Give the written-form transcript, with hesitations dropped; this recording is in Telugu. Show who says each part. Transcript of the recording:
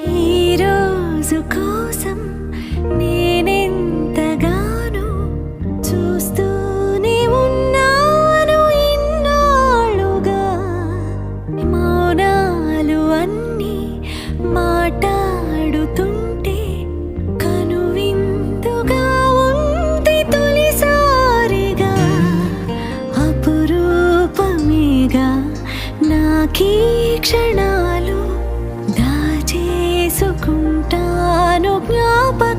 Speaker 1: ఈ రోజు కోసం నేనెంతగానో చూస్తూనే ఉన్నాను ఇన్నాళ్ళుగా. మౌనాలు అన్నీ మాట్లాడుతుంటే కనువిందుగా ఉంది తొలిసారిగా. అపురూపమేగా నాకీ క్షణాలు, దాచేసుకుంటాను జ్ఞాపకాలు.